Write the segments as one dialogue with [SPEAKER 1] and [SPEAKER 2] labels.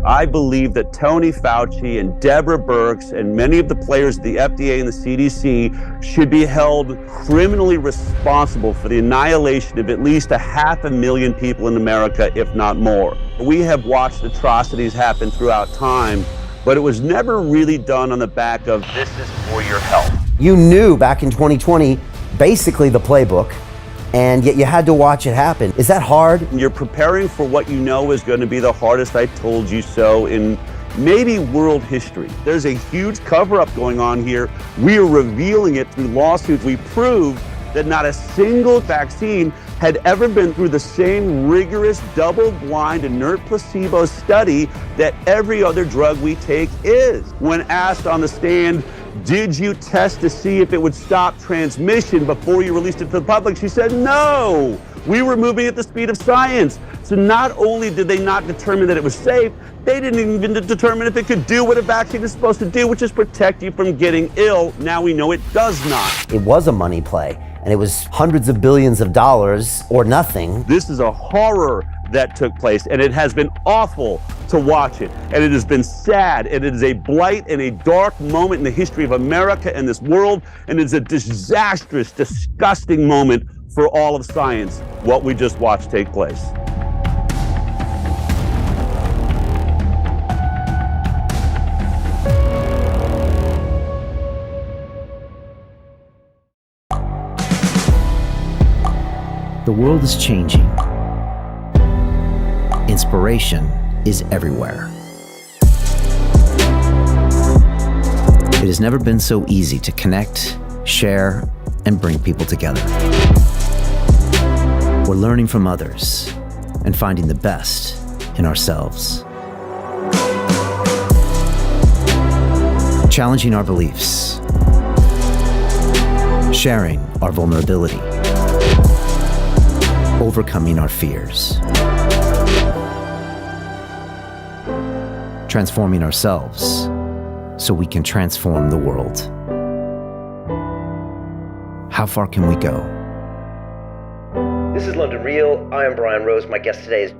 [SPEAKER 1] I believe that Tony Fauci and Deborah Birx and many of the players at the FDA and the CDC should be held criminally responsible for the annihilation of at least 500,000 people in America, if not more. We have watched atrocities happen throughout time, but it was never really done on the back of this is for your health.
[SPEAKER 2] You knew back in 2020, basically the playbook, and yet you had to watch it happen. Is that hard?
[SPEAKER 1] You're preparing for what you know is going to be the hardest I told you so in maybe world history. There's a huge cover-up going on here. We are revealing it through lawsuits. We proved that not a single vaccine had ever been through the same rigorous double-blind inert placebo study that every other drug we take is. When asked on the stand, did you test to see if it would stop transmission before you released it to the public? She said, no, we were moving at the speed of science. So not only did they not determine that it was safe, they didn't even determine if it could do what a vaccine is supposed to do, which is protect you from getting ill. Now we know it does not.
[SPEAKER 2] It was a money play, and it was hundreds of billions of dollars or nothing.
[SPEAKER 1] This is a horror that took place, and it has been awful to watch it, and it has been sad, and it is a blight and a dark moment in the history of America and this world, and it's a disastrous, disgusting moment for all of science, what we just watched take place.
[SPEAKER 3] The world is changing. Inspiration is everywhere. It has never been so easy to connect, share, and bring people together. We're learning from others and finding the best in ourselves. Challenging our beliefs. Sharing our vulnerability. Overcoming our fears. Transforming ourselves so we can transform the world. How far can we go?
[SPEAKER 2] This is London Real. I am Brian Rose. My guest today is...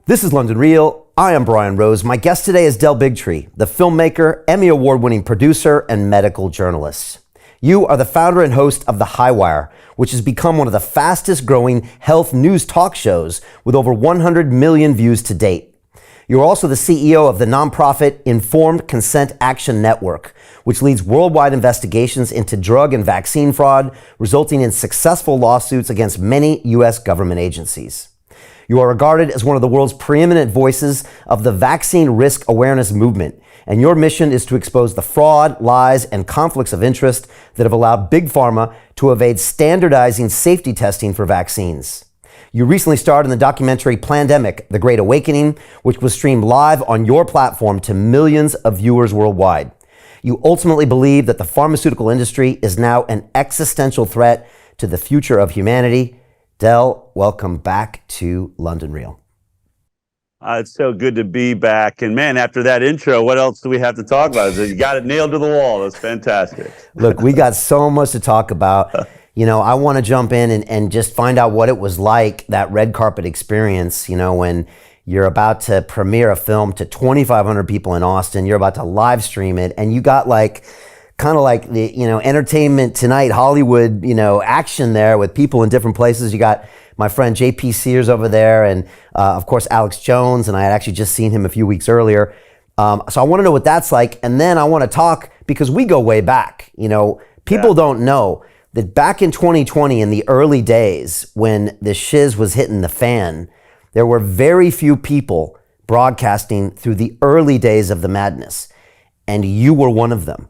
[SPEAKER 2] This is London Real. I am Brian Rose. My guest today is Bigtree, the filmmaker, Emmy Award-winning producer, and medical journalist. You are the founder and host of The Highwire, which has become one of the fastest growing health news talk shows with over 100 million views to date. You're also the CEO of the nonprofit Informed Consent Action Network, which leads worldwide investigations into drug and vaccine fraud, resulting in successful lawsuits against many U.S. government agencies. You are regarded as one of the world's preeminent voices of the vaccine risk awareness movement, and your mission is to expose the fraud, lies, and conflicts of interest that have allowed Big Pharma to evade standardizing safety testing for vaccines. You recently starred in the documentary Plandemic, The Great Awakening, which was streamed live on your platform to millions of viewers worldwide. You ultimately believe that the pharmaceutical industry is now an existential threat to the future of humanity. Del, welcome back to London Real.
[SPEAKER 1] It's so good to be back. And man, after that intro, what else do we have to talk about? You got it nailed to the wall. That's fantastic.
[SPEAKER 2] Look, we got so much to talk about. You know, I want to jump in and just find out what it was like, that red carpet experience, you know, when you're about to premiere a film to 2,500 people in Austin, you're about to live stream it, and you got like, kind of like the, you know, Entertainment Tonight, Hollywood, you know, action there with people in different places. You got my friend JP Sears over there, and of course, Alex Jones, and I had actually just seen him a few weeks earlier. So I want to know what that's like, and then I want to talk, because we go way back. You know, people don't know that back in 2020, in the early days, when the shiz was hitting the fan, there were very few people broadcasting through the early days of the madness, and you were one of them.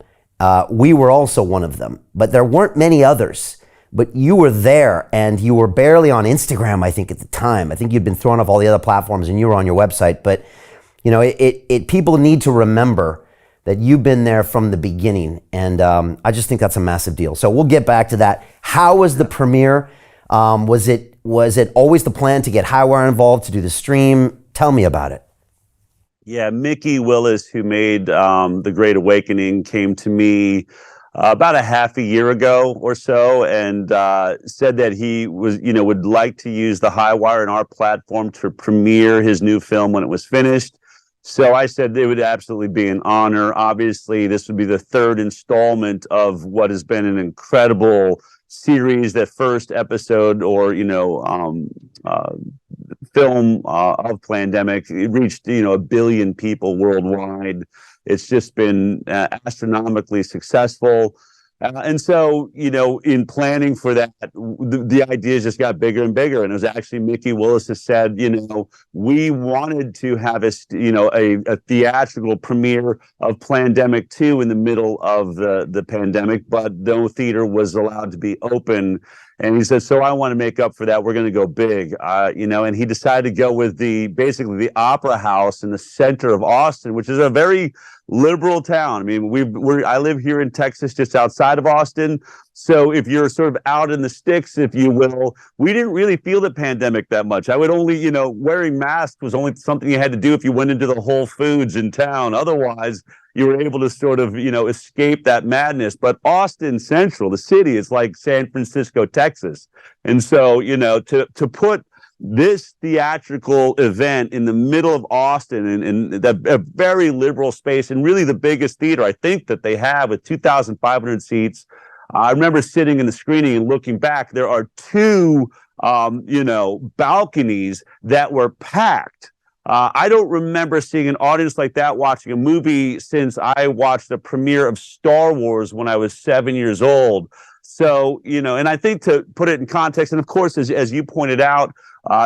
[SPEAKER 2] We were also one of them, but there weren't many others. But you were there, and you were barely on Instagram, I think, at the time. I think you'd been thrown off all the other platforms, and you were on your website. But you know, people need to remember that you've been there from the beginning, and I just think that's a massive deal. So we'll get back to that. How was the premiere? Was it always the plan to get Highwire involved, to do the stream? Tell me about it.
[SPEAKER 1] Yeah, Mikki Willis, who made The Great Awakening, came to me about a half a year ago or so, and said that he was, would like to use the Highwire and our platform to premiere his new film when it was finished. So I said it would absolutely be an honor. Obviously, this would be the third installment of what has been an incredible series. That first episode, or film of Plandemic, it reached 1 billion people worldwide. It's just been astronomically successful. And so, in planning for that, the ideas just got bigger and bigger. And it was actually Mikki Willis has said, we wanted to have a theatrical premiere of Plandemic 2 in the middle of the pandemic, but no theater was allowed to be open. And he said, so I want to make up for that. We're going to go big, and he decided to go with basically the Opera House in the center of Austin, which is a very liberal town. I mean, I live here in Texas, just outside of Austin. So if you're sort of out in the sticks, if you will, we didn't really feel the pandemic that much. I would only, wearing masks was only something you had to do if you went into the Whole Foods in town. Otherwise, you were able to sort of, escape that madness. But Austin Central, the city, is like San Francisco, Texas. And so, to put this theatrical event in the middle of Austin, in a very liberal space, and really the biggest theater I think that they have, with 2,500 seats. I remember sitting in the screening and looking back. There are two, balconies that were packed. I don't remember seeing an audience like that watching a movie since I watched the premiere of Star Wars when I was 7 years old. So, and I think, to put it in context, and of course, as you pointed out,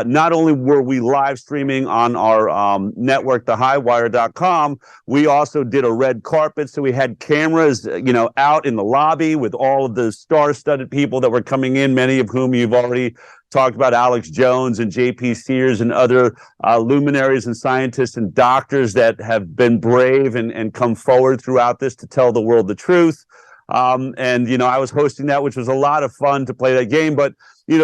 [SPEAKER 1] not only were we live streaming on our network, thehighwire.com, we also did a red carpet. So we had cameras, out in the lobby with all of the star-studded people that were coming in, many of whom you've already talked about, Alex Jones and J.P. Sears and other luminaries and scientists and doctors that have been brave and come forward throughout this to tell the world the truth. And I was hosting that, which was a lot of fun to play that game. But,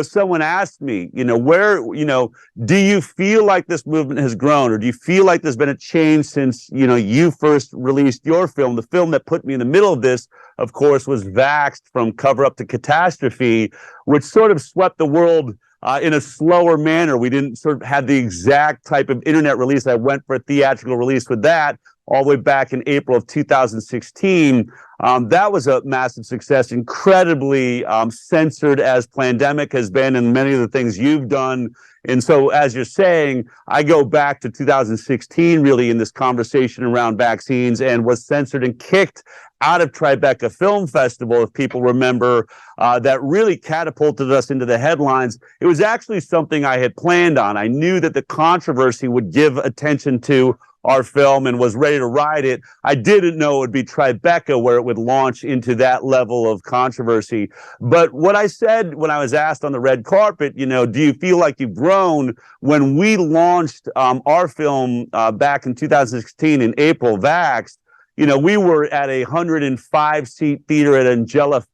[SPEAKER 1] someone asked me, where, do you feel like this movement has grown, or do you feel like there's been a change since, you first released your film? The film that put me in the middle of this, of course, was Vaxxed, From Cover Up to Catastrophe, which sort of swept the world in a slower manner. We didn't sort of have the exact type of internet release. I went for a theatrical release with that all the way back in April of 2016. That was a massive success, incredibly censored, as Plandemic has been, and many of the things you've done. And so, as you're saying, I go back to 2016, really, in this conversation around vaccines, and was censored and kicked out of Tribeca Film Festival, if people remember. That really catapulted us into the headlines. It was actually something I had planned on. I knew that the controversy would give attention to our film and was ready to ride it. I didn't know it would be Tribeca where it would launch into that level of controversy. But what I said when I was asked on the red carpet, do you feel like you've grown? When we launched our film back in 2016 in April, Vaxxed, we were at a 105-seat theater at Angelica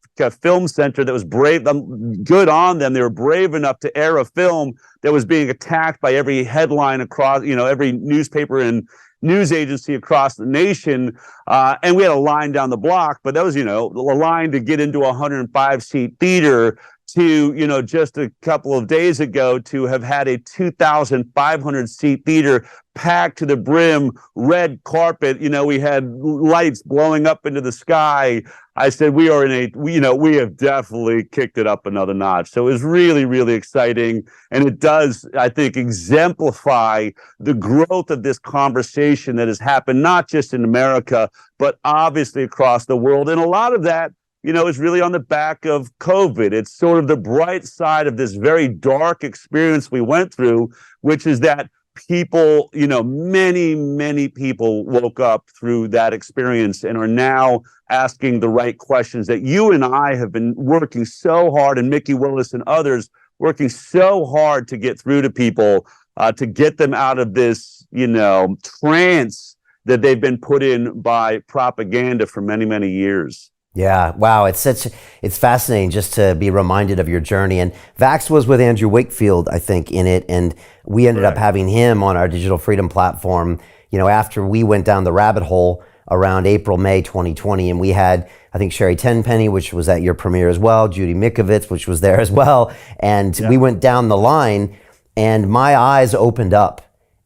[SPEAKER 1] Film Center that was brave. Good on them. They were brave enough to air a film that was being attacked by every headline across, every newspaper and news agency across the nation. And we had a line down the block, but that was, a line to get into a 105-seat theater, to, just a couple of days ago, to have had a 2,500-seat theater packed to the brim, red carpet. We had lights blowing up into the sky. I said, we have definitely kicked it up another notch. So it was really, really exciting. And it does, I think, exemplify the growth of this conversation that has happened, not just in America, but obviously across the world. And a lot of that, is really on the back of COVID. It's sort of the bright side of this very dark experience we went through, which is that people, many, many people woke up through that experience and are now asking the right questions that you and I have been working so hard, and Mikki Willis and others working so hard to get through to people, to get them out of this, trance that they've been put in by propaganda for many, many years.
[SPEAKER 2] Yeah, wow, it's fascinating just to be reminded of your journey. And Vax was with Andrew Wakefield, I think, in it, and we ended up having him on our Digital Freedom platform. After we went down the rabbit hole, around April, May 2020. And we had, I think, Sherry Tenpenny, which was at your premiere as well, Judy Mikovits, which was there as well. And we went down the line and my eyes opened up.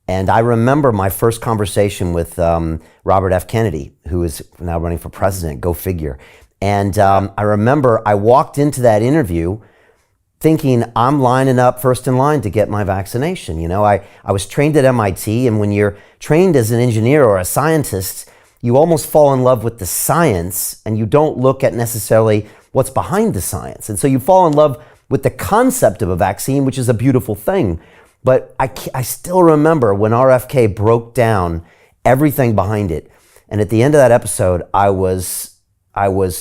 [SPEAKER 2] And I remember my first conversation with Robert F. Kennedy, who is now running for president, go figure. And I remember I walked into that interview thinking I'm lining up first in line to get my vaccination. You know, I was trained at MIT, and when you're trained as an engineer or a scientist, you almost fall in love with the science and you don't look at necessarily what's behind the science. And so you fall in love with the concept of a vaccine, which is a beautiful thing. But I still remember when RFK broke down everything behind it. And at the end of that episode, I was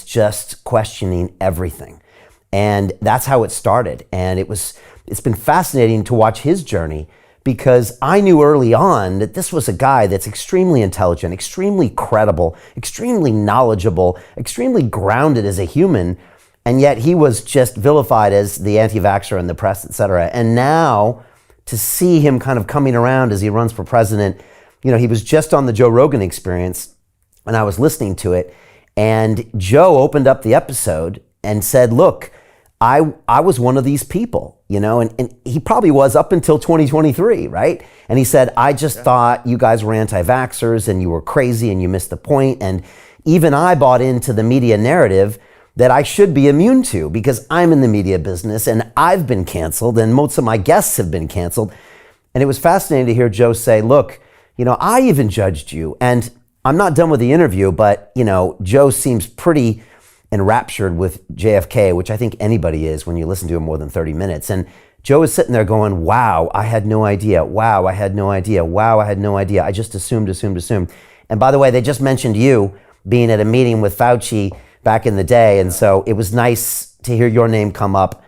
[SPEAKER 2] just questioning everything. And that's how it started. And it's been fascinating to watch his journey, because I knew early on that this was a guy that's extremely intelligent, extremely credible, extremely knowledgeable, extremely grounded as a human. And yet he was just vilified as the anti-vaxxer in the press, et cetera. And now to see him kind of coming around as he runs for president, you know, he was just on the Joe Rogan Experience and I was listening to it. And Joe opened up the episode and said, look, I was one of these people, you know, and he probably was up until 2023, right? And he said, I just thought you guys were anti-vaxxers and you were crazy and you missed the point. And even I bought into the media narrative that I should be immune to, because I'm in the media business and I've been canceled and most of my guests have been canceled. And it was fascinating to hear Joe say, look, you know, I even judged you. And I'm not done with the interview, but, you know, Joe seems pretty enraptured with JFK, which I think anybody is when you listen to him more than 30 minutes. And Joe is sitting there going, wow, I had no idea. Wow, I had no idea. Wow, I had no idea. I just assumed. And by the way, they just mentioned you being at a meeting with Fauci back in the day. And so it was nice to hear your name come up,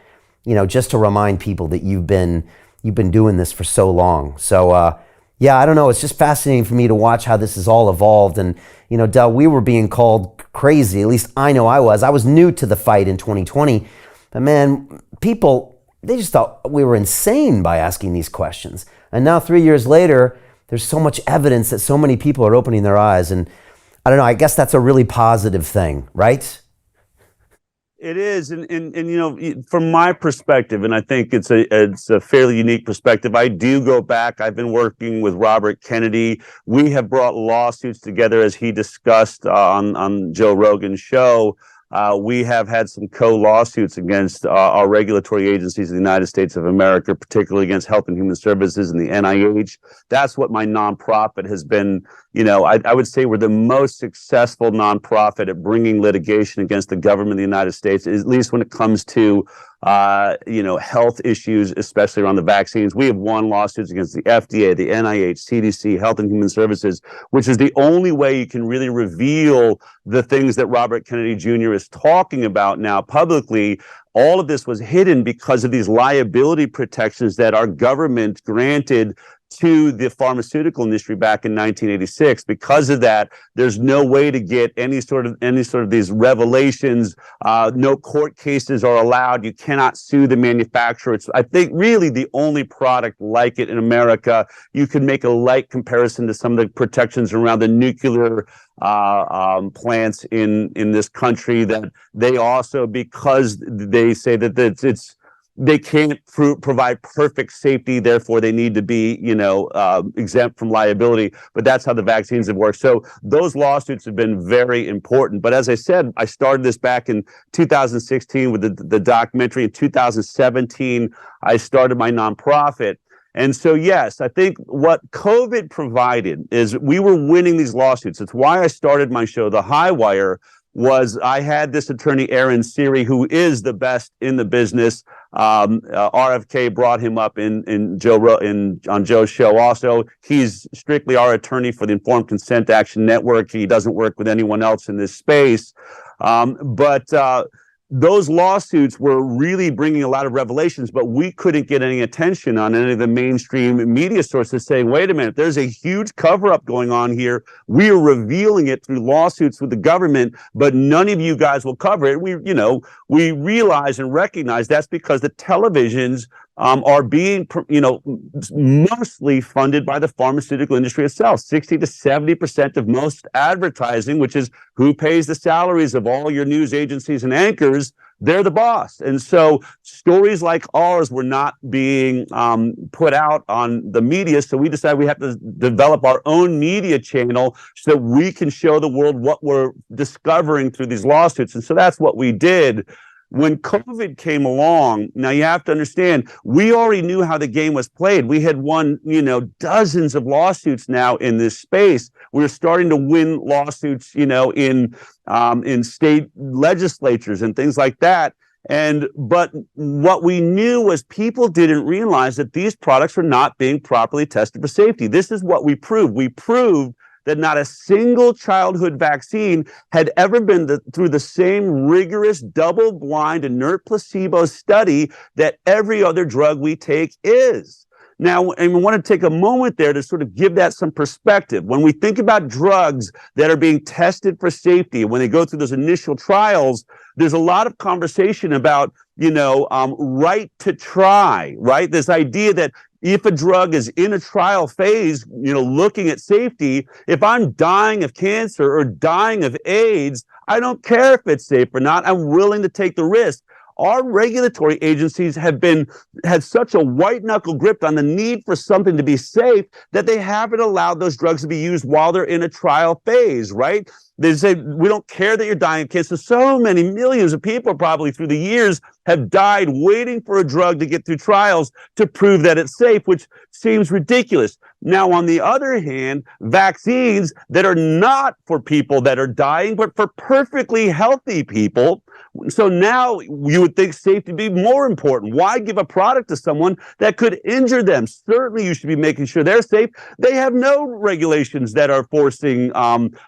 [SPEAKER 2] you know, just to remind people that you've been doing this for so long. So, yeah, I don't know. It's just fascinating for me to watch how this has all evolved. And, you know, Del, we were being called crazy. At least I know I was. I was new to the fight in 2020. But man, people, they just thought we were insane by asking these questions. And now 3 years later, there's so much evidence that so many people are opening their eyes. And I don't know, I guess that's a really positive thing, right?
[SPEAKER 1] It is, and you know, from my perspective, and I think it's a fairly unique perspective. I do go back. I've been working with Robert Kennedy. We have brought lawsuits together, as he discussed on Joe Rogan's show. We have had some co-lawsuits against our regulatory agencies in the United States of America, particularly against Health and Human Services and the NIH. That's what my nonprofit has been. You know, I would say we're the most successful nonprofit at bringing litigation against the government of the United States, at least when it comes to you know, health issues, especially around the vaccines. We have won lawsuits against the FDA, the NIH, CDC, Health and Human Services, which is the only way you can really reveal the things that Robert Kennedy Jr. is talking about now publicly. All of this was hidden because of these liability protections that our government granted to the pharmaceutical industry back in 1986. Because of that, there's no way to get any sort of these revelations. No court cases are allowed. You cannot sue the manufacturer. It's, I think, really the only product like it in America. You can make a light comparison to some of the protections around the nuclear plants in this country, that they also, because they say that they can't provide perfect safety, therefore they need to be, you know, exempt from liability. But that's how the vaccines have worked. So those lawsuits have been very important. But as I said, I started this back in 2016 with the documentary. In 2017, I started my nonprofit. And so, yes, I think what COVID provided is we were winning these lawsuits. It's why I started my show, The High Wire. Was I had this attorney, Aaron Siri, who is the best in the business. RFK brought him up on Joe's show. Also, he's strictly our attorney for the Informed Consent Action Network. He doesn't work with anyone else in this space. But those lawsuits were really bringing a lot of revelations, but we couldn't get any attention on any of the mainstream media sources saying, wait a minute, there's a huge cover-up going on here. We are revealing it through lawsuits with the government, but none of you guys will cover it. We realize and recognize that's because the televisions are being, mostly funded by the pharmaceutical industry itself. 60 to 70% of most advertising, which is who pays the salaries of all your news agencies and anchors, they're the boss. And so stories like ours were not being put out on the media. So we decided we have to develop our own media channel so that we can show the world what we're discovering through these lawsuits. And so that's what we did. When COVID came along, now you have to understand, we already knew how the game was played. We had won, dozens of lawsuits now in this space. We were starting to win lawsuits, in state legislatures and things like that. But what we knew was people didn't realize that these products are not being properly tested for safety. This is what we proved. We proved that not a single childhood vaccine had ever been through the same rigorous double-blind inert placebo study that every other drug we take is. Now, and we want to take a moment there to sort of give that some perspective. When we think about drugs that are being tested for safety, when they go through those initial trials, there's a lot of conversation about, right to try, right? This idea that if a drug is in a trial phase, looking at safety, if I'm dying of cancer or dying of AIDS, I don't care if it's safe or not. I'm willing to take the risk. Our regulatory agencies had such a white knuckle grip on the need for something to be safe that they haven't allowed those drugs to be used while they're in a trial phase, right? They say, we don't care that you're dying of cancer. So many millions of people probably through the years have died waiting for a drug to get through trials to prove that it's safe, which seems ridiculous. Now, on the other hand, vaccines that are not for people that are dying, but for perfectly healthy people. So now you would think safety would be more important. Why give a product to someone that could injure them? Certainly you should be making sure they're safe. They have no regulations that are forcing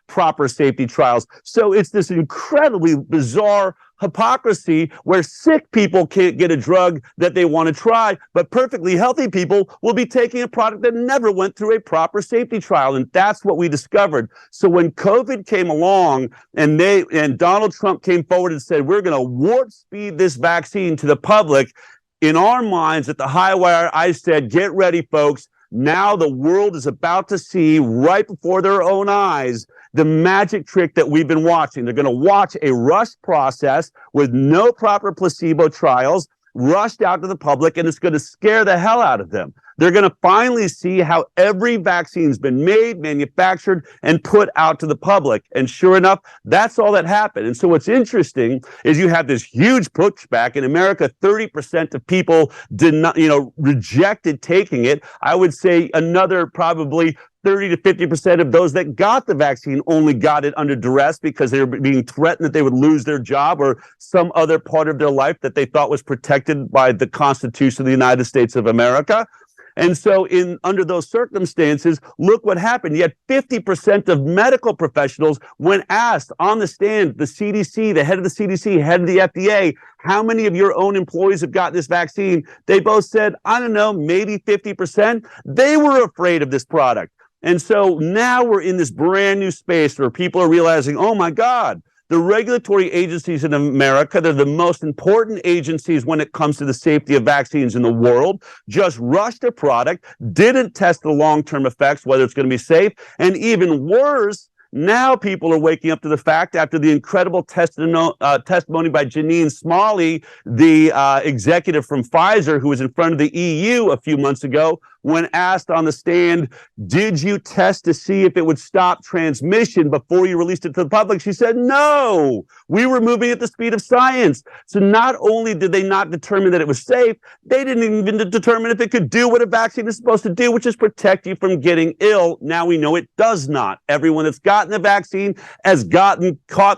[SPEAKER 1] proper safety trials. So it's this incredibly bizarre hypocrisy where sick people can't get a drug that they want to try, but perfectly healthy people will be taking a product that never went through a proper safety trial. And that's what we discovered. So when COVID came along and Donald Trump came forward and said, we're going to warp speed this vaccine to the public, in our minds at the high wire, I said, get ready, folks. Now the world is about to see right before their own eyes the magic trick that we've been watching. They're going to watch a rushed process with no proper placebo trials, rushed out to the public, and it's going to scare the hell out of them. They're going to finally see how every vaccine's been made, manufactured, and put out to the public. And sure enough, that's all that happened. And so what's interesting is you have this huge pushback. In America, 30% of people did not, rejected taking it. I would say another probably 30 to 50% of those that got the vaccine only got it under duress because they were being threatened that they would lose their job or some other part of their life that they thought was protected by the Constitution of the United States of America. And so under those circumstances, look what happened. You had 50% of medical professionals, when asked on the stand, the CDC, the head of the CDC, head of the FDA, how many of your own employees have got this vaccine? They both said, I don't know, maybe 50%. They were afraid of this product. And so now we're in this brand new space where people are realizing, oh my God, the regulatory agencies in America, they're the most important agencies when it comes to the safety of vaccines in the world, just rushed a product, didn't test the long-term effects, whether it's going to be safe, and even worse, now people are waking up to the fact after the incredible testimony by Janine Smalley, the executive from Pfizer, who was in front of the EU a few months ago, when asked on the stand, did you test to see if it would stop transmission before you released it to the public? She said, no, we were moving at the speed of science. So not only did they not determine that it was safe, they didn't even determine if it could do what a vaccine is supposed to do, which is protect you from getting ill. Now we know it does not. Everyone that's gotten the vaccine has caught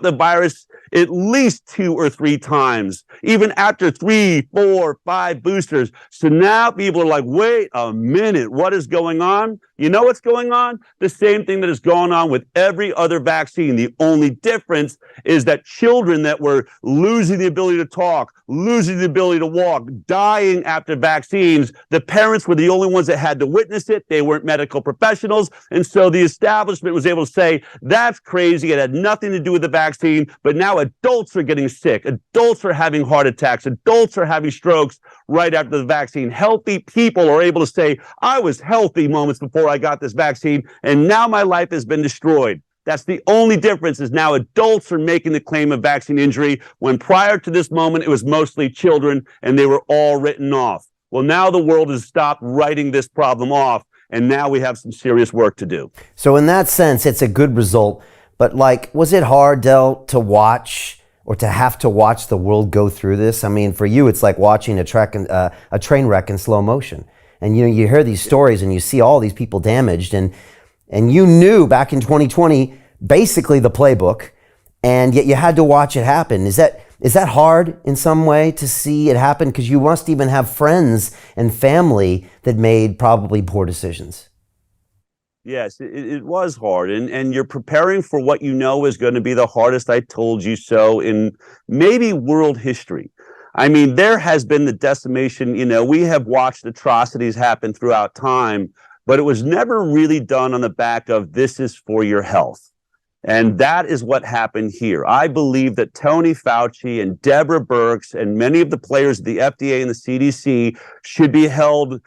[SPEAKER 1] the virus at least 2 or 3 times, even after 3, 4, 5 boosters. So now people are like, wait a minute, what is going on? You know what's going on? The same thing that is going on with every other vaccine. The only difference is that children that were losing the ability to talk, losing the ability to walk, dying after vaccines, the parents were the only ones that had to witness it. They weren't medical professionals. And so the establishment was able to say, that's crazy. It had nothing to do with the vaccine. But now adults are getting sick. Adults are having heart attacks. Adults are having strokes right after the vaccine. Healthy people are able to say, I was healthy moments before I got this vaccine, and now my life has been destroyed. That's the only difference, is now adults are making the claim of vaccine injury, when prior to this moment, it was mostly children, and they were all written off. Well, now the world has stopped writing this problem off, and now we have some serious work to do.
[SPEAKER 2] So in that sense, it's a good result. But like, was it hard, Del, to watch, or to have to watch the world go through this? I mean, for you, it's like watching a train wreck in slow motion. And you hear these stories and you see all these people damaged, and you knew back in 2020 basically the playbook, and yet you had to watch it happen. Is that hard in some way to see it happen? Because you must even have friends and family that made probably poor decisions.
[SPEAKER 1] Yes, it was hard, and you're preparing for what you know is going to be the hardest I told you so in maybe world history. I mean, there has been the decimation, we have watched atrocities happen throughout time, but it was never really done on the back of this is for your health. And that is what happened here. I believe that Tony Fauci and Deborah Birx and many of the players of the FDA and the CDC should be held,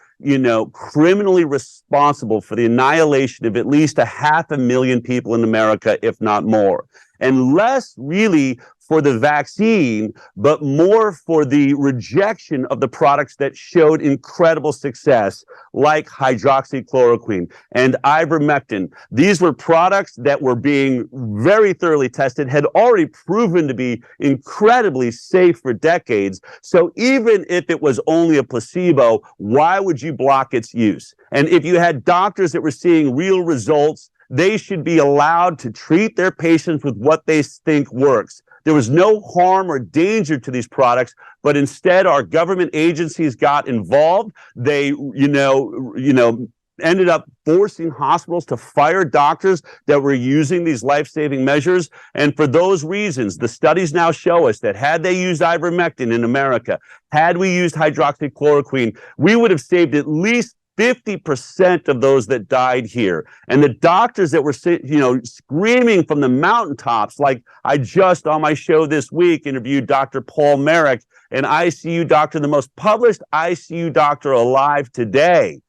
[SPEAKER 1] criminally responsible for the annihilation of at least 500,000 people in America, if not more. And less really for the vaccine, but more for the rejection of the products that showed incredible success, like hydroxychloroquine and ivermectin. These were products that were being very thoroughly tested, had already proven to be incredibly safe for decades. So even if it was only a placebo, why would you block its use? And if you had doctors that were seeing real results, they should be allowed to treat their patients with what they think works. There was no harm or danger to these products, but instead our government agencies got involved. They, ended up forcing hospitals to fire doctors that were using these life-saving measures. And for those reasons, the studies now show us that had they used ivermectin in America, had we used hydroxychloroquine, we would have saved at least 50% of those that died here. And the doctors that were, screaming from the mountaintops, like I just on my show this week interviewed Dr. Paul Merrick, an ICU doctor, the most published ICU doctor alive today,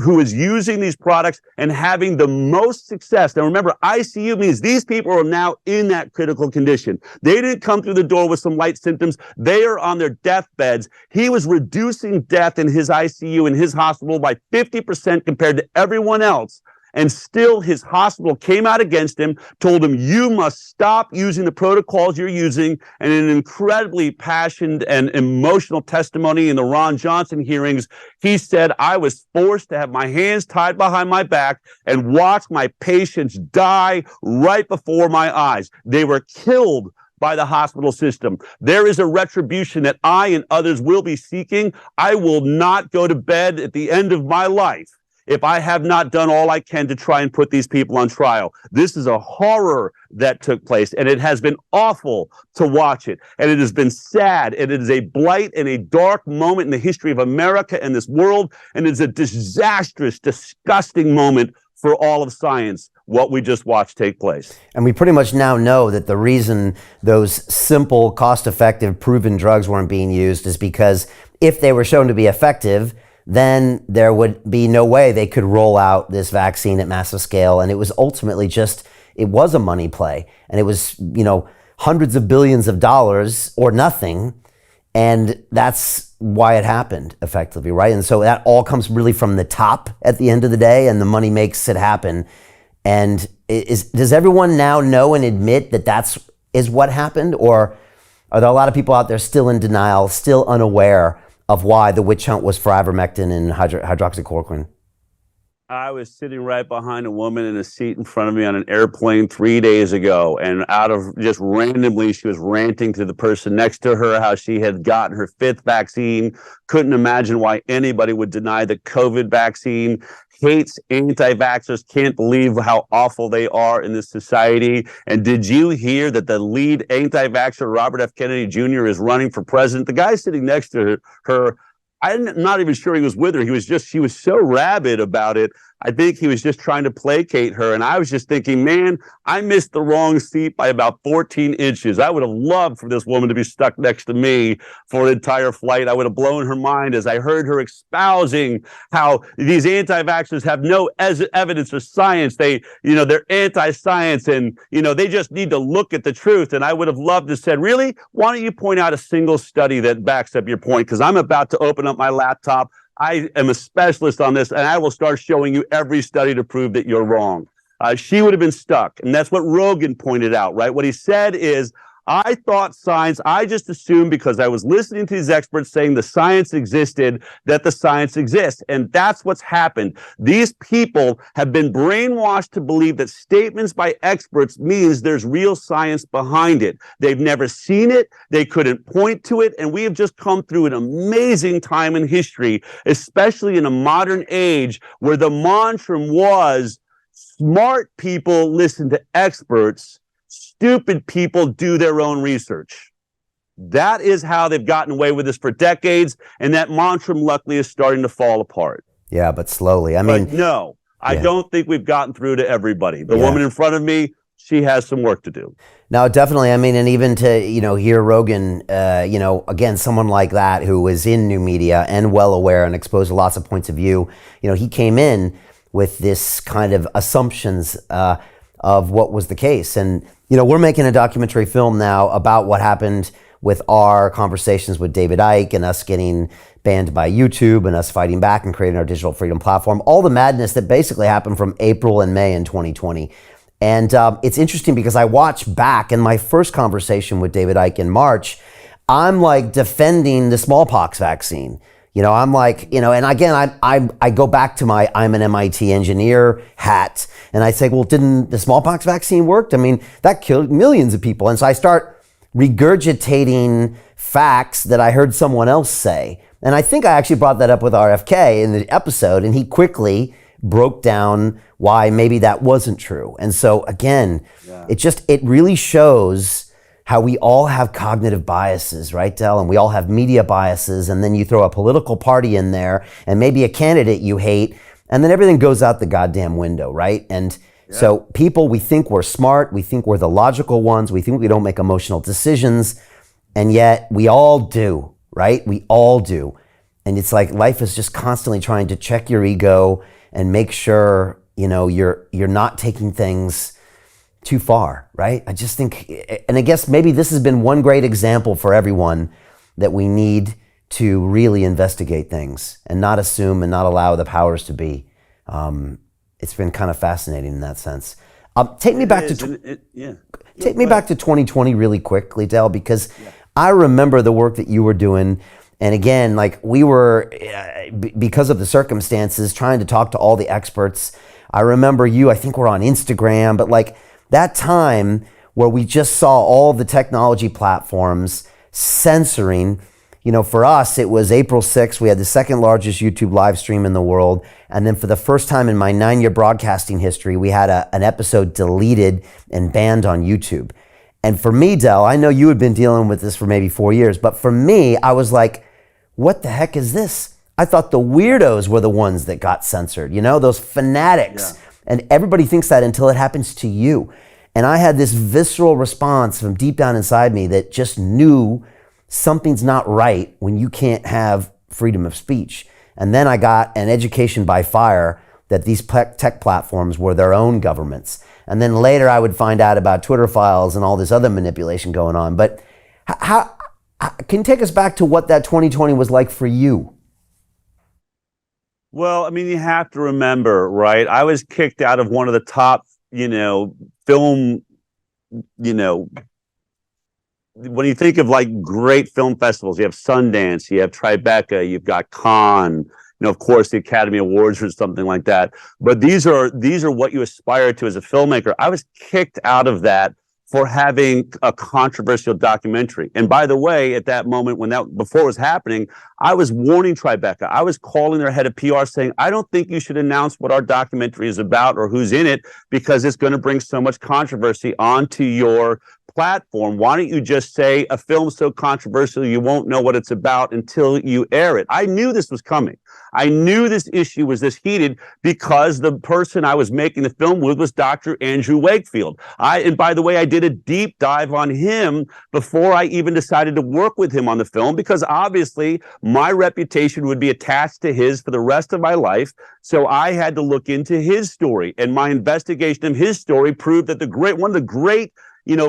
[SPEAKER 1] who is using these products and having the most success. Now remember, ICU means these people are now in that critical condition. They didn't come through the door with some light symptoms. They are on their deathbeds. He was reducing death in his ICU in his hospital by 50% compared to everyone else. And still his hospital came out against him, told him, you must stop using the protocols you're using. And in an incredibly passionate and emotional testimony in the Ron Johnson hearings, he said, I was forced to have my hands tied behind my back and watch my patients die right before my eyes. They were killed by the hospital system. There is a retribution that I and others will be seeking. I will not go to bed at the end of my life if I have not done all I can to try and put these people on trial. This is a horror that took place, and it has been awful to watch it. And it has been sad, and it is a blight and a dark moment in the history of America and this world, and it's a disastrous, disgusting moment for all of science, what we just watched take place.
[SPEAKER 2] And we pretty much now know that the reason those simple, cost-effective, proven drugs weren't being used is because if they were shown to be effective, then there would be no way they could roll out this vaccine at massive scale. And it was ultimately it was a money play. And it was, hundreds of billions of dollars or nothing. And that's why it happened effectively, right? And so that all comes really from the top at the end of the day, and the money makes it happen. And does everyone now know and admit that is what happened? Or are there a lot of people out there still in denial, still unaware of why the witch hunt was for ivermectin and hydroxychloroquine?
[SPEAKER 1] I was sitting right behind a woman in a seat in front of me on an airplane 3 days ago, and out of just randomly, she was ranting to the person next to her how she had gotten her 5th vaccine, couldn't imagine why anybody would deny the COVID vaccine, hates anti-vaxxers, can't believe how awful they are in this society. And did you hear that the lead anti-vaxxer, Robert F. Kennedy Jr., is running for president? The guy sitting next to her, I'm not even sure he was with her. She was so rabid about it. I think he was just trying to placate her. And I was just thinking, man, I missed the wrong seat by about 14 inches. I would have loved for this woman to be stuck next to me for the entire flight. I would have blown her mind as I heard her espousing how these anti-vaxxers have no evidence of science. They're anti-science, and, they just need to look at the truth. And I would have loved to said, really? Why don't you point out a single study that backs up your point? Because I'm about to open up my laptop. I am a specialist on this, and I will start showing you every study to prove that you're wrong. She would have been stuck. And that's what Rogan pointed out, right? What he said is, I thought science, I just assumed because I was listening to these experts saying the science existed, that the science exists. And that's what's happened. These people have been brainwashed to believe that statements by experts means there's real science behind it. They've never seen it. They couldn't point to it. And we have just come through an amazing time in history, especially in a modern age where the mantra was smart people listen to experts, stupid people do their own research. That is how they've gotten away with this for decades, and that mantra, luckily, is starting to fall apart.
[SPEAKER 2] Yeah, but slowly.
[SPEAKER 1] I don't think we've gotten through to everybody. The woman in front of me, she has some work to do.
[SPEAKER 2] No, definitely. And even to, hear Rogan, again, someone like that who was in new media and well aware and exposed to lots of points of view, he came in with this kind of assumptions of what was the case. And, we're making a documentary film now about what happened with our conversations with David Icke and us getting banned by YouTube and us fighting back and creating our digital freedom platform, all the madness that basically happened from April and May in 2020. And it's interesting because I watched back in my first conversation with David Icke in March, I'm like defending the smallpox vaccine. I'm like, and again, I go back to my I'm an MIT engineer hat, and I say, well, didn't the smallpox vaccine work? I mean, that killed millions of people. And so I start regurgitating facts that I heard someone else say. And I think I actually brought that up with RFK in the episode, and he quickly broke down why maybe that wasn't true. And so again, it really shows how we all have cognitive biases, right, Del? And we all have media biases, and then you throw a political party in there and maybe a candidate you hate, and then everything goes out the goddamn window, right? And so people, we think we're smart, we think we're the logical ones, we think we don't make emotional decisions, and yet we all do, right? We all do. And it's like life is just constantly trying to check your ego and make sure, you're not taking things too far, right? I just think, and I guess maybe this has been one great example for everyone that we need to really investigate things and not assume and not allow the powers to be. It's been kind of fascinating in that sense. Take me back to 2020 really quickly, Del, because I remember the work that you were doing. And again, like we were, because of the circumstances, trying to talk to all the experts. I remember I think we're on Instagram, but like that time where we just saw all the technology platforms censoring, for us, it was April 6th. We had the second largest YouTube live stream in the world. And then for the first time in my 9-year broadcasting history, we had an episode deleted and banned on YouTube. And for me, Del, I know you had been dealing with this for maybe 4 years, but for me, I was like, what the heck is this? I thought the weirdos were the ones that got censored, those fanatics. Yeah. And everybody thinks that until it happens to you. And I had this visceral response from deep down inside me that just knew something's not right when you can't have freedom of speech. And then I got an education by fire that these tech platforms were their own governments. And then later I would find out about Twitter files and all this other manipulation going on. But how can you take us back to what that 2020 was like for you?
[SPEAKER 1] Well, I mean, you have to remember, right? I was kicked out of one of the top, film, when you think of like great film festivals, you have Sundance, you have Tribeca, you've got Cannes, of course, the Academy Awards or something like that. But these are what you aspire to as a filmmaker. I was kicked out of that for having a controversial documentary. And by the way, at that moment before it was happening, I was warning Tribeca. I was calling their head of PR saying, I don't think you should announce what our documentary is about or who's in it, because it's going to bring so much controversy onto your platform, why don't you just say a film so controversial you won't know what it's about until you air it? I knew this was coming. I knew this issue was this heated because the person I was making the film with was Dr. Andrew Wakefield. And by the way, I did a deep dive on him before I even decided to work with him on the film, because obviously my reputation would be attached to his for the rest of my life. So I had to look into his story, and my investigation of his story proved that one of the great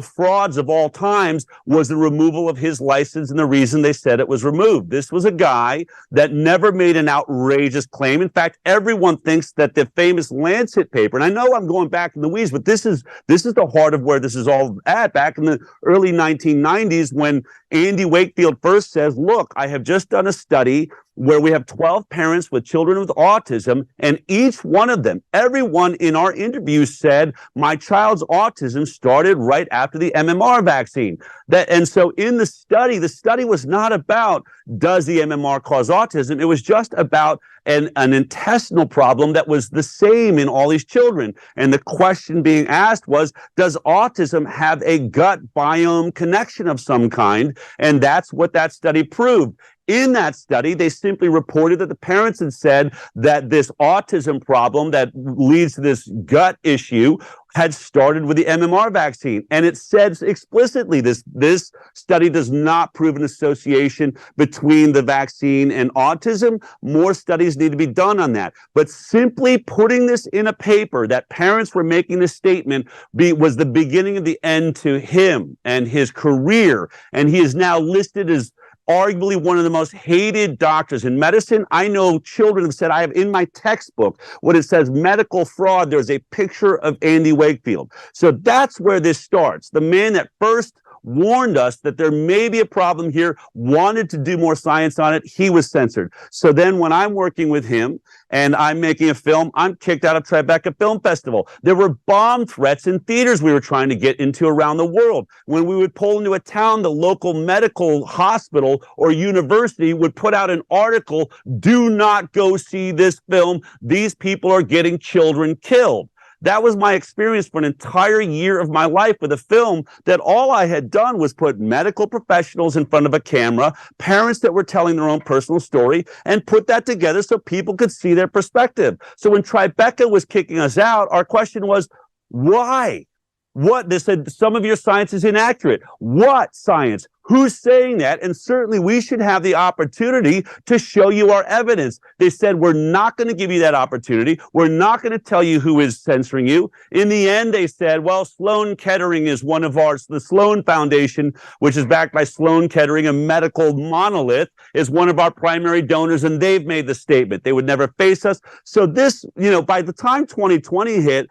[SPEAKER 1] frauds of all times was the removal of his license, and the reason they said it was removed. This was a guy that never made an outrageous claim. In fact, everyone thinks that the famous Lancet paper, and I know I'm going back in the weeds, but this is the heart of where this is all at, back in the early 1990s, when Andy Wakefield first says, look, I have just done a study where we have 12 parents with children with autism, and each one of them, everyone in our interview said, my child's autism started right after the MMR vaccine. And so in the study was not about, does the MMR cause autism? It was just about an intestinal problem that was the same in all these children. And the question being asked was, does autism have a gut biome connection of some kind? And that's what that study proved. In that study, they simply reported that the parents had said that this autism problem that leads to this gut issue had started with the MMR vaccine. And it said explicitly, this study does not prove an association between the vaccine and autism. More studies need to be done on that. But simply putting this in a paper that parents were making this statement was the beginning of the end to him and his career. And he is now listed as arguably one of the most hated doctors in medicine. I know children have said, I have in my textbook, when it says medical fraud, there's a picture of Andy Wakefield. So that's where this starts. The man that first warned us that there may be a problem here, wanted to do more science on it, he was censored. So then when I'm working with him and I'm making a film, I'm kicked out of Tribeca Film Festival. There were bomb threats in theaters we were trying to get into around the world. When we would pull into a town, the local medical hospital or university would put out an article, do not go see this film. These people are getting children killed. That was my experience for an entire year of my life with a film that all I had done was put medical professionals in front of a camera, parents that were telling their own personal story, and put that together so people could see their perspective. So when Tribeca was kicking us out, our question was, why? What? They said, some of your science is inaccurate. What science? Who's saying that? And certainly we should have the opportunity to show you our evidence. They said, we're not going to give you that opportunity. We're not going to tell you who is censoring you. In the end, they said, well, Sloan Kettering is one of ours. The Sloan Foundation, which is backed by Sloan Kettering, a medical monolith, is one of our primary donors, and they've made the statement. They would never face us. So this, by the time 2020 hit,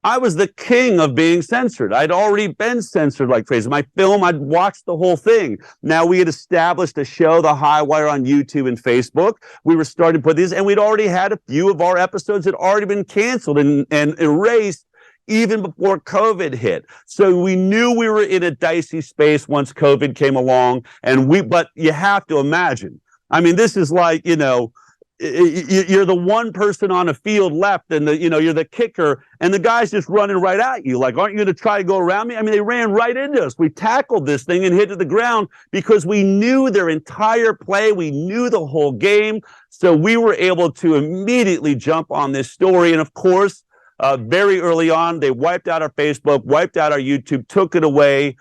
[SPEAKER 1] I was the king of being censored. I'd already been censored like crazy. My film, I'd watched the whole thing. Now we had established a show, The High Wire, on YouTube and Facebook. We were starting to put these, and we'd already had a few of our episodes had already been canceled and erased even before COVID hit. So we knew we were in a dicey space once COVID came along. But you have to imagine, I mean, this is like, you're the one person on a field left, and you're the kicker, and the guy's just running right at you. Like, aren't you going to try to go around me? I mean, they ran right into us. We tackled this thing and hit to the ground because we knew their entire play. We knew the whole game. So we were able to immediately jump on this story. And of course, very early on, they wiped out our Facebook, wiped out our YouTube, took it away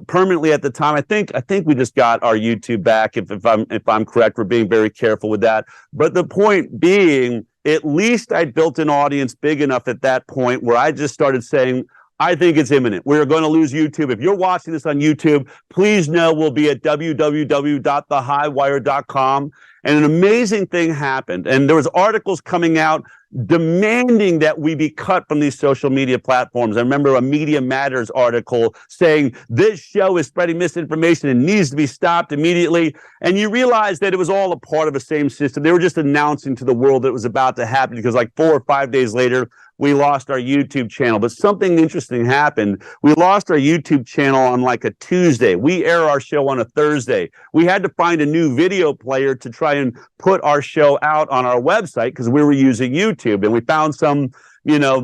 [SPEAKER 1] permanently at the time. I think we just got our YouTube back, if I'm correct. We're being very careful with that. But the point being, at least I built an audience big enough at that point where I just started saying, I think it's imminent. We're going to lose YouTube. If you're watching this on YouTube, please know we'll be at www.thehighwire.com. And an amazing thing happened. And there was articles coming out demanding that we be cut from these social media platforms. I remember a Media Matters article saying this show is spreading misinformation and needs to be stopped immediately. And you realize that it was all a part of the same system. They were just announcing to the world that it was about to happen, because like 4 or 5 days later, we lost our YouTube channel. But something interesting happened. We lost our YouTube channel on like a Tuesday. We air our show on a Thursday. We had to find a new video player to try and put our show out on our website because we were using YouTube. And we found some,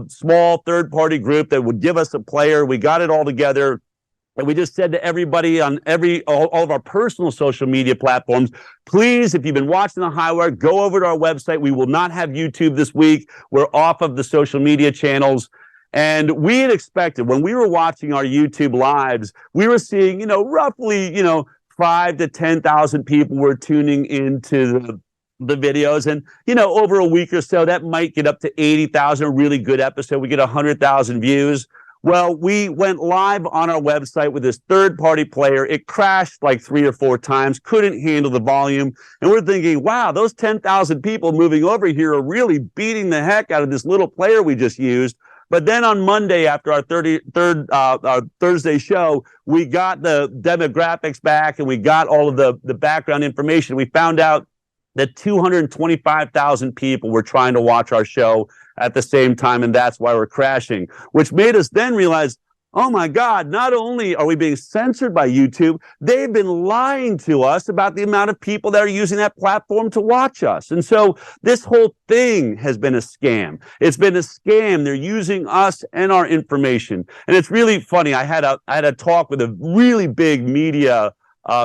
[SPEAKER 1] small third-party group that would give us a player. We got it all together. And we just said to everybody on all of our personal social media platforms, please, if you've been watching The High Wire, go over to our website. We will not have YouTube this week. We're off of the social media channels. And we had expected, when we were watching our YouTube lives, we were seeing, roughly, 5 to 10,000 people were tuning into the videos. And, over a week or so, that might get up to 80,000, a really good episode. We get 100,000 views. Well, we went live on our website with this third-party player. It crashed like 3 or 4 times, couldn't handle the volume. And we're thinking, wow, those 10,000 people moving over here are really beating the heck out of this little player we just used. But then on Monday, after our Thursday show, we got the demographics back and we got all of the background information. We found out that 225,000 people were trying to watch our show at the same time, and that's why we're crashing, which made us then realize, oh my God, not only are we being censored by YouTube, they've been lying to us about the amount of people that are using that platform to watch us. And so this whole thing has been a scam. It's been a scam. They're using us and our information. And it's really funny. I had a talk with a really big media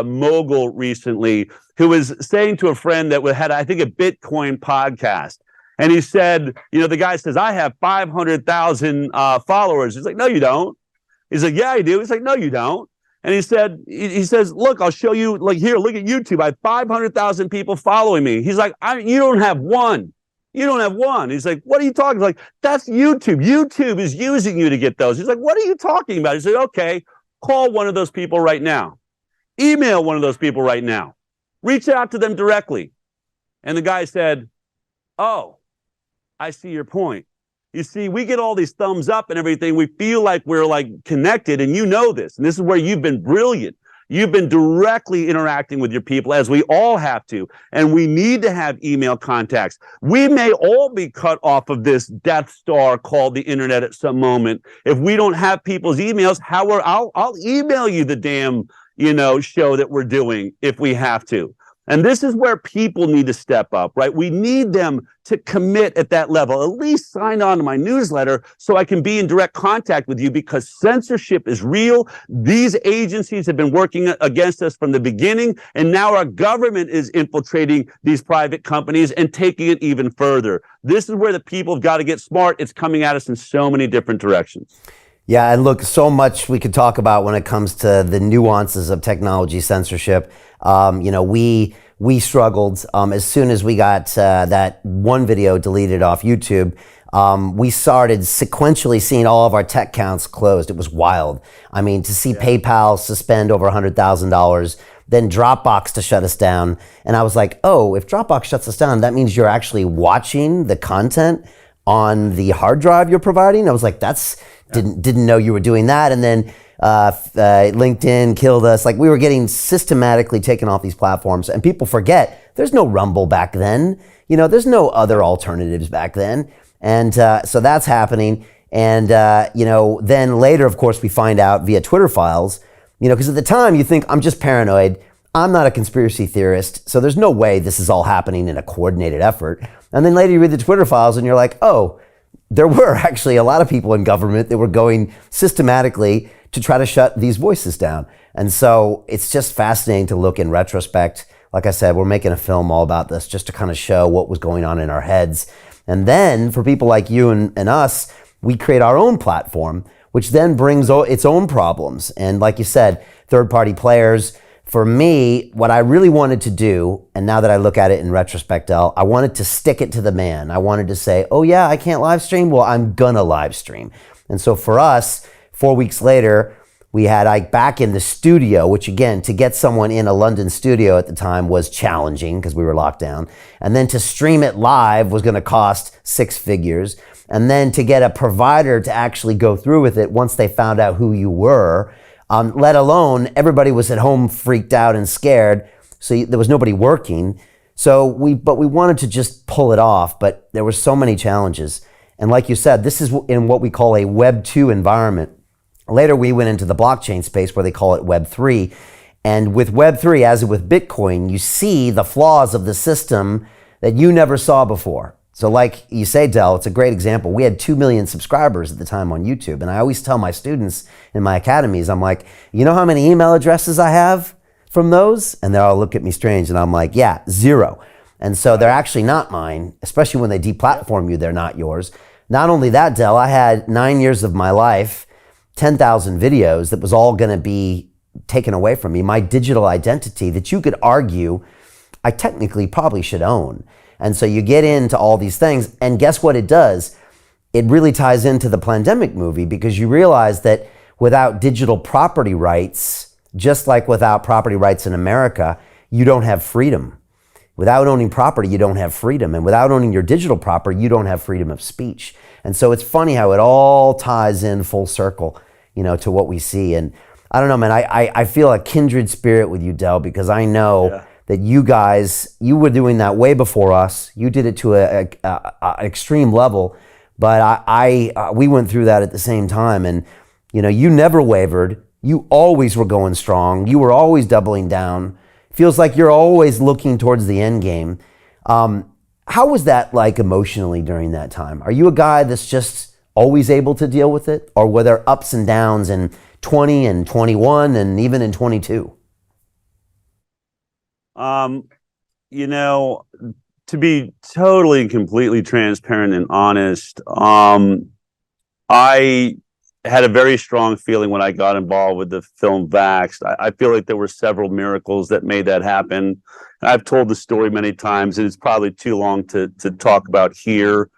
[SPEAKER 1] mogul recently who was saying to a friend that had, I think, a Bitcoin podcast. And he said, the guy says, I have 500,000 followers. He's like, no, you don't. He's like, yeah, I do. He's like, no, you don't. And he says, look, I'll show you, like, here, look at YouTube. I have 500,000 people following me. He's like, you don't have one. You don't have one. He's like, what are you talking about? He's like, that's YouTube. YouTube is using you to get those. He's like, what are you talking about? He's like, okay, call one of those people right now. Email one of those people right now. Reach out to them directly. And the guy said, oh, I see your point. You see, we get all these thumbs up and everything. We feel like we're like connected, and you know this. And this is where you've been brilliant. You've been directly interacting with your people, as we all have to. And we need to have email contacts. We may all be cut off of this Death Star called the internet at some moment. If we don't have people's emails, I'll email you the damn, show that we're doing if we have to. And this is where people need to step up, right? We need them to commit at that level. At least sign on to my newsletter so I can be in direct contact with you, because censorship is real. These agencies have been working against us from the beginning, and now our government is infiltrating these private companies and taking it even further. This is where the people have got to get smart. It's coming at us in so many different directions.
[SPEAKER 2] Yeah, and look, so much we could talk about when it comes to the nuances of technology censorship. We struggled as soon as we got that one video deleted off YouTube. We started sequentially seeing all of our tech accounts closed. It was wild. I mean, to see PayPal suspend over $100,000, then Dropbox to shut us down. And I was like, oh, if Dropbox shuts us down, that means you're actually watching the content on the hard drive you're providing. I was like, didn't know you were doing that. And then LinkedIn killed us. Like, we were getting systematically taken off these platforms, and people forget there's no Rumble back then. There's no other alternatives back then. And so that's happening. And, then later, of course, we find out via Twitter files, because at the time you think I'm just paranoid. I'm not a conspiracy theorist. So there's no way this is all happening in a coordinated effort. And then later you read the Twitter files and you're like, oh, there were actually a lot of people in government that were going systematically to try to shut these voices down. And so it's just fascinating to look in retrospect. Like I said, we're making a film all about this just to kind of show what was going on in our heads. And then for people like you and us, we create our own platform, which then brings its own problems. And like you said, third-party players. For me, what I really wanted to do, and now that I look at it in retrospect, I wanted to stick it to the man. I wanted to say, oh yeah, I can't live stream. Well, I'm gonna live stream. And so for us, 4 weeks later, we had Ike back in the studio, which again, to get someone in a London studio at the time was challenging because we were locked down. And then to stream it live was gonna cost 6 figures. And then to get a provider to actually go through with it once they found out who you were, let alone everybody was at home freaked out and scared. So there was nobody working. So we wanted to just pull it off, but there were so many challenges. And like you said, this is in what we call a Web 2 environment. Later, we went into the blockchain space where they call it Web 3. And with Web 3, as with Bitcoin, you see the flaws of the system that you never saw before. So like you say, Del, it's a great example. We had 2 million subscribers at the time on YouTube. And I always tell my students in my academies, I'm like, you know how many email addresses I have from those? And they all look at me strange. And I'm like, yeah, 0. And so they're actually not mine, especially when they deplatform you, they're not yours. Not only that, Del, I had 9 years of my life, 10,000 videos that was all going to be taken away from me. My digital identity that you could argue I technically probably should own. And so you get into all these things, and guess what it does? It really ties into the Plandemic movie, because you realize that without digital property rights, just like without property rights in America, you don't have freedom. Without owning property, you don't have freedom. And without owning your digital property, you don't have freedom of speech. And so it's funny how it all ties in full circle, to what we see. And I don't know, man, I feel a kindred spirit with you, Del, because I know that you guys, you were doing that way before us. You did it to an extreme level, but we went through that at the same time. And, you never wavered. You always were going strong. You were always doubling down. Feels like you're always looking towards the end game. How was that like emotionally during that time? Are you a guy that's just always able to deal with it? Or were there ups and downs in 20 and 21 and even in 22?
[SPEAKER 1] To be totally and completely transparent and honest, I had a very strong feeling when I got involved with the film Vaxxed. I feel like there were several miracles that made that happen. And I've told the story many times, and it's probably too long to talk about here.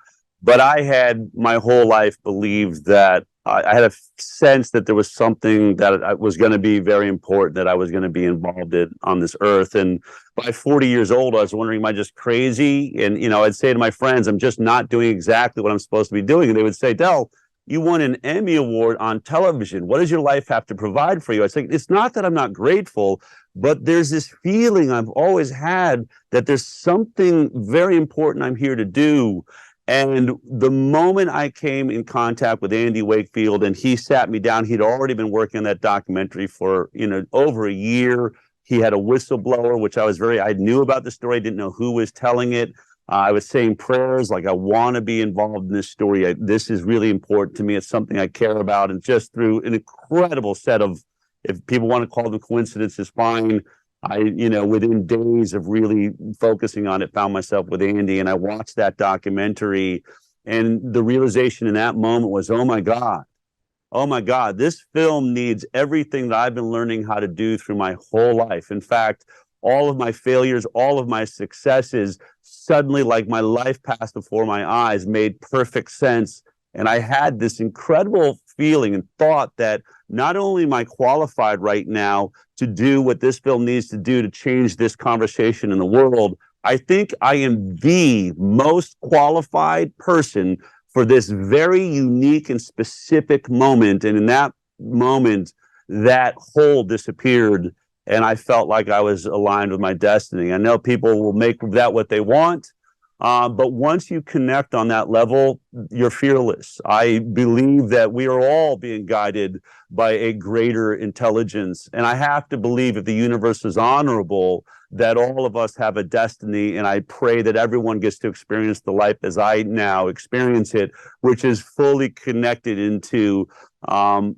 [SPEAKER 1] But I had my whole life believed that I had a sense that there was something that was going to be very important, that I was going to be involved in on this earth. And by 40 years old, I was wondering, am I just crazy? And, I'd say to my friends, I'm just not doing exactly what I'm supposed to be doing. And they would say, Del, you won an Emmy Award on television. What does your life have to provide for you? I say, it's not that I'm not grateful, but there's this feeling I've always had that there's something very important I'm here to do. And the moment I came in contact with Andy Wakefield and he sat me down, he'd already been working on that documentary for, over a year. He had a whistleblower, which I knew about the story. I didn't know who was telling it. I was saying prayers like, I want to be involved in this story. This is really important to me. It's something I care about. And just through an incredible set of, if people want to call them coincidences, fine. Within days of really focusing on it, found myself with Andy, and I watched that documentary, and the realization in that moment was, oh my God, this film needs everything that I've been learning how to do through my whole life. In fact, all of my failures, all of my successes, suddenly, like my life passed before my eyes, made perfect sense. And I had this incredible feeling and thought that not only am I qualified right now to do what this film needs to do to change this conversation in the world, I think I am the most qualified person for this very unique and specific moment. And in that moment, that hole disappeared, and I felt like I was aligned with my destiny. I know people will make that what they want. But once you connect on that level, you're fearless. I believe that we are all being guided by a greater intelligence. And I have to believe, if the universe is honorable, that all of us have a destiny. And I pray that everyone gets to experience the life as I now experience it, which is fully connected into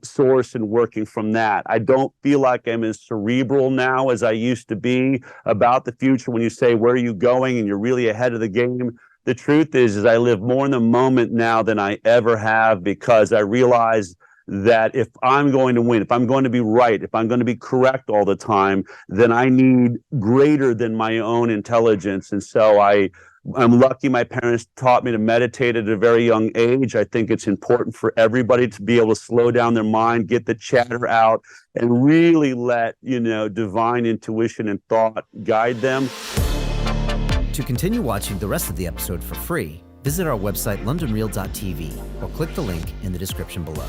[SPEAKER 1] source and working from that. I don't feel like I'm as cerebral now as I used to be about the future. When you say, where are you going? And you're really ahead of the game. The truth is I live more in the moment now than I ever have, because I realize that if I'm going to win, if I'm going to be right, if I'm going to be correct all the time, then I need greater than my own intelligence. And so I'm lucky my parents taught me to meditate at a very young age. I think it's important for everybody to be able to slow down their mind, get the chatter out, and really let, divine intuition and thought guide them.
[SPEAKER 3] To continue watching the rest of the episode for free, visit our website londonreal.tv or click the link in the description below.